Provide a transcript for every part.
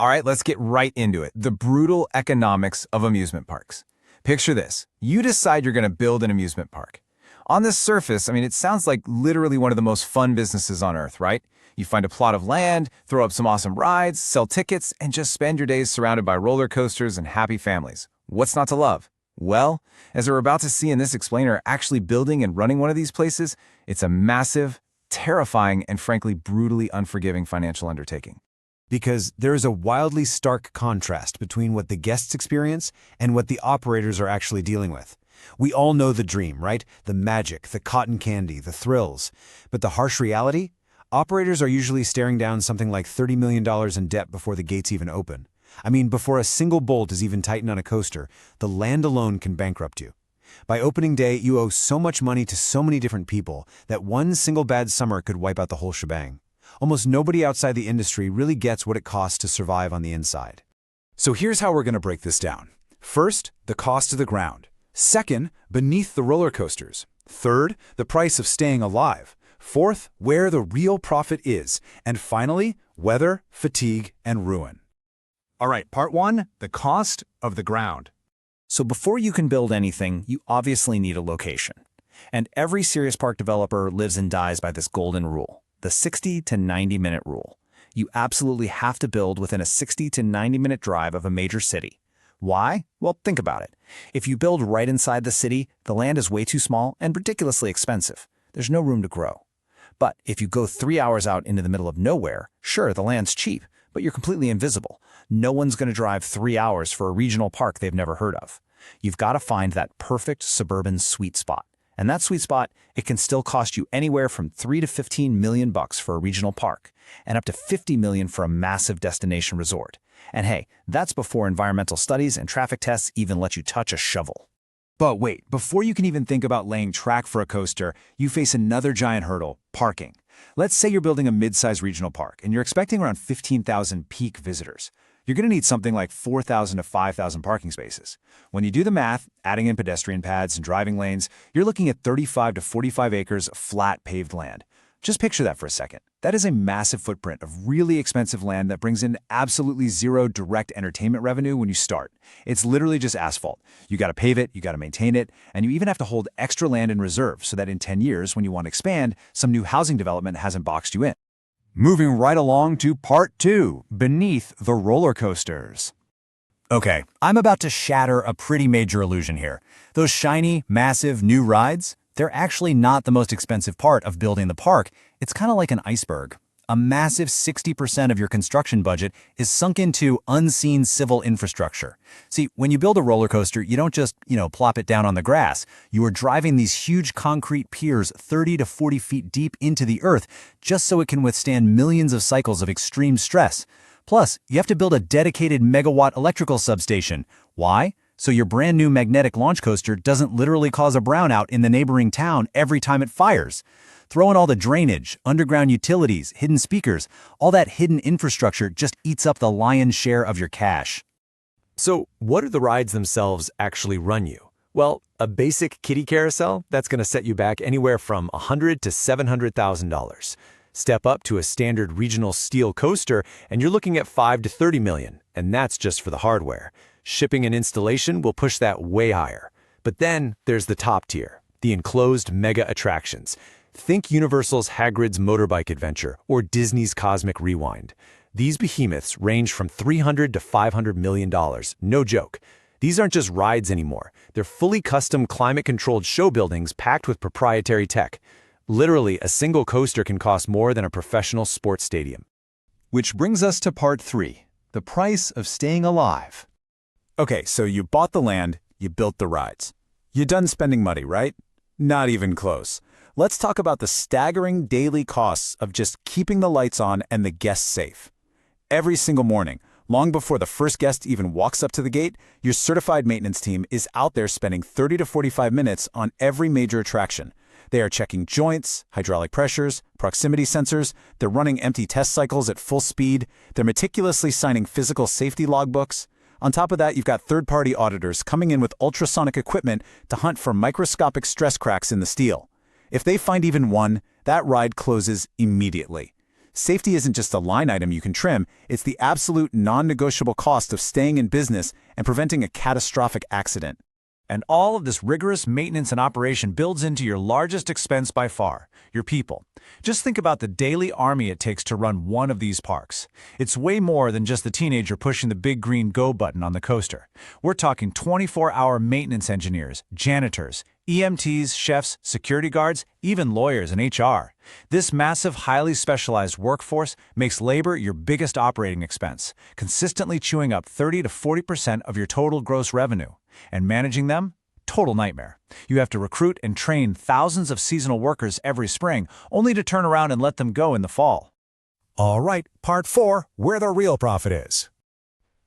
All right, let's get right into it. The brutal economics of amusement parks. Picture this. You decide you're going to build an amusement park. On the surface, it sounds like literally one of the most fun businesses on earth, right? You find a plot of land, throw up some awesome rides, sell tickets, and just spend your days surrounded by roller coasters and happy families. What's not to love? Well, as we're about to see in this explainer, actually building and running one of these places, it's a massive, terrifying, and frankly brutally unforgiving financial undertaking. Because there is a wildly stark contrast between what the guests experience and what the operators are actually dealing with. We all know the dream, right? The magic, the cotton candy, the thrills. But the harsh reality? Operators are usually staring down something like $30 million in debt before the gates even open. Before a single bolt is even tightened on a coaster, the land alone can bankrupt you. By opening day, you owe so much money to so many different people that one single bad summer could wipe out the whole shebang. Almost nobody outside the industry really gets what it costs to survive on the inside. So here's how we're going to break this down. First, the cost of the ground. Second, beneath the roller coasters. Third, the price of staying alive. Fourth, where the real profit is. And finally, weather, fatigue, and ruin. All right, part one, the cost of the ground. So before you can build anything, you obviously need a location. And every serious park developer lives and dies by this golden rule, the 60 to 90 minute rule. You absolutely have to build within a 60 to 90 minute drive of a major city. Why? Well, think about it. If you build right inside the city, the land is way too small and ridiculously expensive. There's no room to grow. But if you go 3 hours out into the middle of nowhere, sure, the land's cheap, but you're completely invisible. No one's going to drive 3 hours for a regional park they've never heard of. You've got to find that perfect suburban sweet spot. And that sweet spot, it can still cost you anywhere from $3 to $15 million for a regional park, and up to $50 million for a massive destination resort. And hey, that's before environmental studies and traffic tests even let you touch a shovel. But wait, before you can even think about laying track for a coaster, you face another giant hurdle, parking. Let's say you're building a mid-sized regional park, and you're expecting around 15,000 peak visitors. You're going to need something like 4,000 to 5,000 parking spaces. When you do the math, adding in pedestrian pads and driving lanes, you're looking at 35 to 45 acres of flat paved land. Just picture that for a second. That is a massive footprint of really expensive land that brings in absolutely zero direct entertainment revenue when you start. It's literally just asphalt. You got to pave it, you got to maintain it, and you even have to hold extra land in reserve so that in 10 years, when you want to expand, some new housing development hasn't boxed you in. Moving right along to part two, beneath the roller coasters. Okay, I'm about to shatter a pretty major illusion here. Those shiny, massive new rides, they're actually not the most expensive part of building the park. It's kind of like an iceberg. A massive 60% of your construction budget is sunk into unseen civil infrastructure. See, when you build a roller coaster, you don't just, plop it down on the grass. You are driving these huge concrete piers 30 to 40 feet deep into the earth just so it can withstand millions of cycles of extreme stress. Plus, you have to build a dedicated megawatt electrical substation. Why? So your brand new magnetic launch coaster doesn't literally cause a brownout in the neighboring town every time it fires. Throw in all the drainage, underground utilities, hidden speakers, all that hidden infrastructure just eats up the lion's share of your cash. So what do the rides themselves actually run you? Well, a basic kiddie carousel, that's going to set you back anywhere from $100,000 to $700,000. Step up to a standard regional steel coaster, and you're looking at $5 to $30 million, and that's just for the hardware. Shipping and installation will push that way higher. But then there's the top tier, the enclosed mega attractions. Think Universal's Hagrid's Motorbike Adventure or Disney's Cosmic Rewind. These behemoths range from $300 to $500 million, no joke. These aren't just rides anymore. They're fully custom climate-controlled show buildings packed with proprietary tech. Literally, a single coaster can cost more than a professional sports stadium. Which brings us to part three, the price of staying alive. Okay, so you bought the land, you built the rides. You're done spending money, right? Not even close. Let's talk about the staggering daily costs of just keeping the lights on and the guests safe. Every single morning, long before the first guest even walks up to the gate, your certified maintenance team is out there spending 30 to 45 minutes on every major attraction. They are checking joints, hydraulic pressures, proximity sensors, they're running empty test cycles at full speed, they're meticulously signing physical safety logbooks. On top of that, you've got third-party auditors coming in with ultrasonic equipment to hunt for microscopic stress cracks in the steel. If they find even one, that ride closes immediately. Safety isn't just a line item you can trim, it's the absolute non-negotiable cost of staying in business and preventing a catastrophic accident. And all of this rigorous maintenance and operation builds into your largest expense by far, your people. Just think about the daily army it takes to run one of these parks. It's way more than just the teenager pushing the big green go button on the coaster. We're talking 24-hour maintenance engineers, janitors, EMTs, chefs, security guards, even lawyers and HR. This massive, highly specialized workforce makes labor your biggest operating expense, consistently chewing up 30 to 40% of your total gross revenue. And managing them? Total nightmare. You have to recruit and train thousands of seasonal workers every spring, only to turn around and let them go in the fall. All right, part 4, where the real profit is.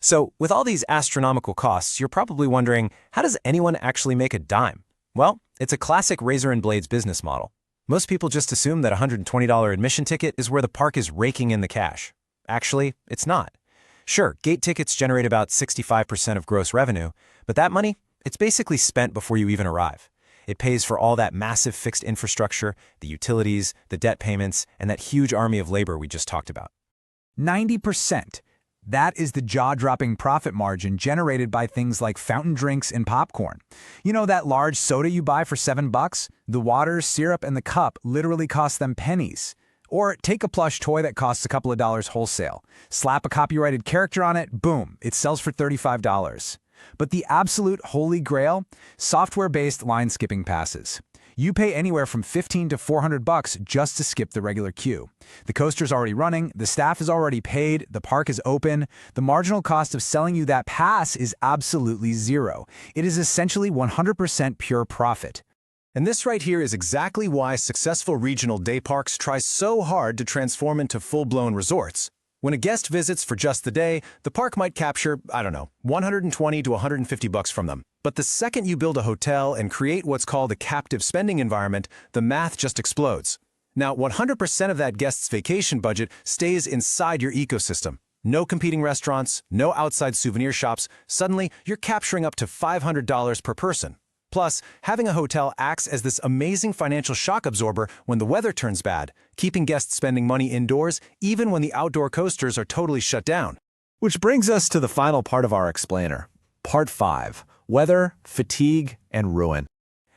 So, with all these astronomical costs, you're probably wondering, how does anyone actually make a dime? Well, it's a classic razor and blades business model. Most people just assume that a $120 admission ticket is where the park is raking in the cash. Actually, it's not. Sure, gate tickets generate about 65% of gross revenue, but that money, it's basically spent before you even arrive. It pays for all that massive fixed infrastructure, the utilities, the debt payments, and that huge army of labor we just talked about. 90%. That is the jaw-dropping profit margin generated by things like fountain drinks and popcorn. You know that large soda you buy for $7? The water, syrup, and the cup literally cost them pennies. Or take a plush toy that costs a couple of dollars wholesale. Slap a copyrighted character on it, boom, it sells for $35. But the absolute holy grail? Software-based line-skipping passes. You pay anywhere from $15 to $400 just to skip the regular queue. The coaster's already running, the staff is already paid, the park is open. The marginal cost of selling you that pass is absolutely zero. It is essentially 100% pure profit. And this right here is exactly why successful regional day parks try so hard to transform into full-blown resorts. When a guest visits for just the day, the park might capture, I don't know, $120 to $150 from them. But the second you build a hotel and create what's called a captive spending environment, the math just explodes. Now, 100% of that guest's vacation budget stays inside your ecosystem. No competing restaurants, no outside souvenir shops. Suddenly, you're capturing up to $500 per person. Plus, having a hotel acts as this amazing financial shock absorber when the weather turns bad, keeping guests spending money indoors even when the outdoor coasters are totally shut down. Which brings us to the final part of our explainer. Part 5, weather, fatigue, and ruin.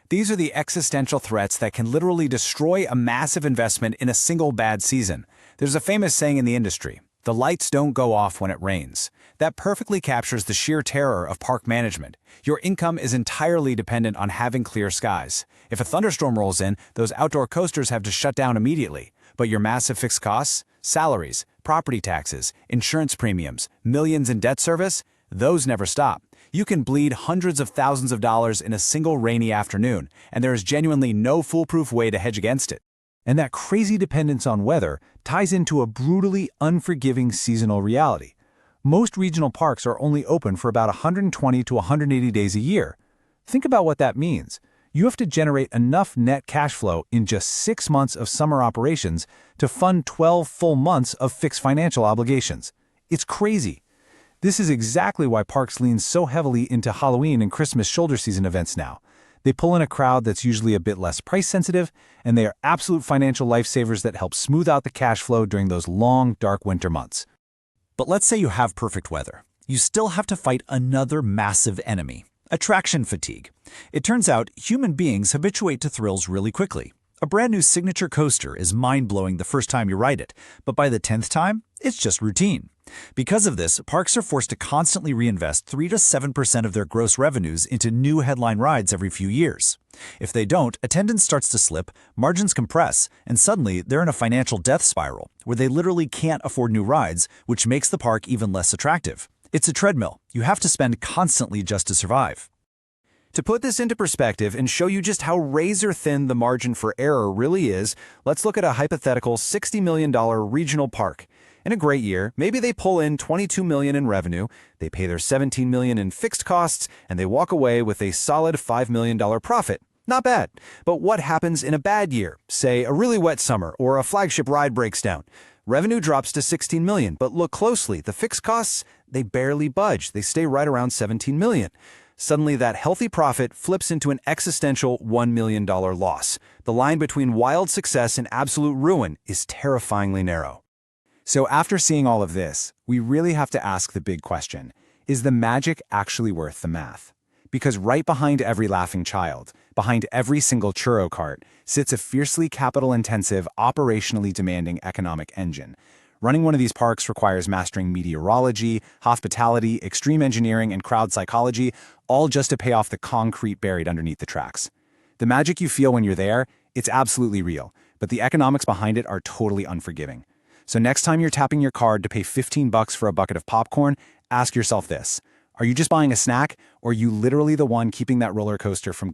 These are the existential threats that can literally destroy a massive investment in a single bad season. There's a famous saying in the industry, the lights don't go off when it rains. That perfectly captures the sheer terror of park management. Your income is entirely dependent on having clear skies. If a thunderstorm rolls in, those outdoor coasters have to shut down immediately. But your massive fixed costs, salaries, property taxes, insurance premiums, millions in debt service, those never stop. You can bleed hundreds of thousands of dollars in a single rainy afternoon, and there is genuinely no foolproof way to hedge against it. And that crazy dependence on weather ties into a brutally unforgiving seasonal reality. Most regional parks are only open for about 120 to 180 days a year. Think about what that means. You have to generate enough net cash flow in just 6 months of summer operations to fund 12 full months of fixed financial obligations. It's crazy. This is exactly why parks lean so heavily into Halloween and Christmas shoulder season events now. They pull in a crowd that's usually a bit less price sensitive, and they are absolute financial lifesavers that help smooth out the cash flow during those long, dark winter months. But let's say you have perfect weather. You still have to fight another massive enemy, attraction fatigue. It turns out human beings habituate to thrills really quickly. A brand new signature coaster is mind-blowing the first time you ride it, but by the 10th time, it's just routine. Because of this, parks are forced to constantly reinvest 3 to 7% of their gross revenues into new headline rides every few years. If they don't, attendance starts to slip, margins compress, and suddenly they're in a financial death spiral where they literally can't afford new rides, which makes the park even less attractive. It's a treadmill. You have to spend constantly just to survive. To put this into perspective and show you just how razor-thin the margin for error really is, let's look at a hypothetical $60 million regional park. In a great year, maybe they pull in $22 million in revenue, they pay their $17 million in fixed costs, and they walk away with a solid $5 million profit. Not bad. But what happens in a bad year? Say a really wet summer or a flagship ride breaks down. Revenue drops to $16 million, but look closely. The fixed costs, they barely budge. They stay right around $17 million. Suddenly, that healthy profit flips into an existential $1 million loss. The line between wild success and absolute ruin is terrifyingly narrow. So after seeing all of this, we really have to ask the big question, is the magic actually worth the math? Because right behind every laughing child, behind every single churro cart, sits a fiercely capital-intensive, operationally demanding economic engine. Running one of these parks requires mastering meteorology, hospitality, extreme engineering, and crowd psychology, all just to pay off the concrete buried underneath the tracks. The magic you feel when you're there, it's absolutely real, but the economics behind it are totally unforgiving. So next time you're tapping your card to pay $15 for a bucket of popcorn, ask yourself this. Are you just buying a snack, or are you literally the one keeping that roller coaster from going?